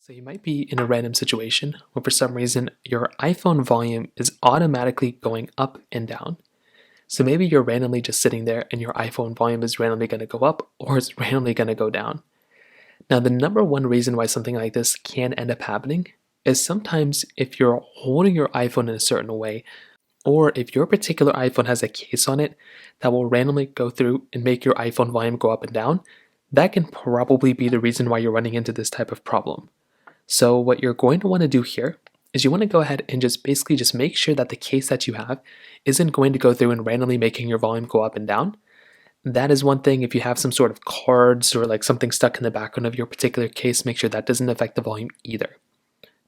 So you might be in a random situation where for some reason your iPhone volume is automatically going up and down. So maybe you're randomly just sitting there and your iPhone volume is randomly going to go up or it's randomly going to go down. Now, the number one reason why something like this can end up happening is sometimes if you're holding your iPhone in a certain way, or if your particular iPhone has a case on it that will randomly go through and make your iPhone volume go up and down, that can probably be the reason why you're running into this type of problem. So what you're going to want to do here is you want to go ahead and just basically just make sure that the case that you have isn't going to go through and randomly making your volume go up and down. That is one thing. If you have some sort of cards or like something stuck in the background of your particular case, make sure that doesn't affect the volume either.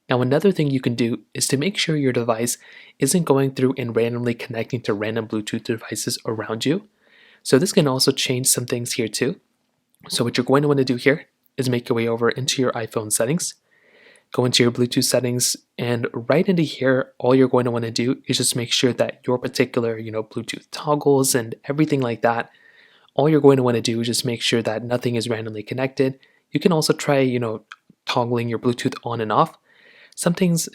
Now, another thing you can do is to make sure your device isn't going through and randomly connecting to random Bluetooth devices around you. So this can also change some things here too. So what you're going to want to do here is make your way over into your iPhone settings. Go into your Bluetooth settings, and right into here, all you're going to want to do is just make sure that your particular, Bluetooth toggles and everything like that, all you're going to want to do is just make sure that nothing is randomly connected. You can also try, toggling your Bluetooth on and off. Sometimes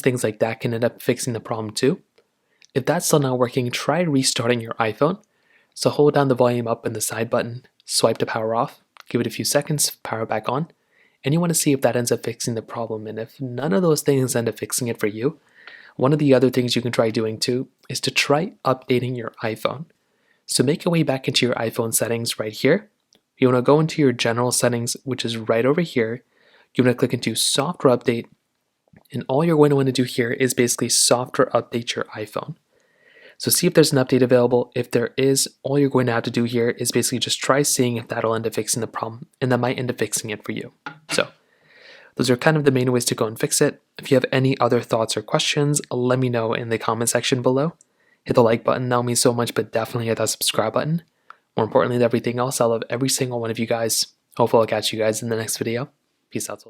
things like that can end up fixing the problem too. If that's still not working, try restarting your iPhone. So hold down the volume up and the side button, swipe to power off, give it a few seconds, power back on. And you want to see if that ends up fixing the problem. And if none of those things end up fixing it for you, one of the other things you can try doing too is to try updating your iPhone. So make your way back into your iPhone settings right here. You want to go into your general settings, which is right over here. You want to click into software update. And all you're going to want to do here is basically software update your iPhone. So see if there's an update available. If there is, all you're going to have to do here is basically just try seeing if that'll end up fixing the problem, and that might end up fixing it for you. So those are kind of the main ways to go and fix it. If you have any other thoughts or questions, let me know in the comment section below. Hit the like button, that'll mean so much, but definitely hit that subscribe button. More importantly than everything else, I love every single one of you guys. Hopefully I'll catch you guys in the next video. Peace out.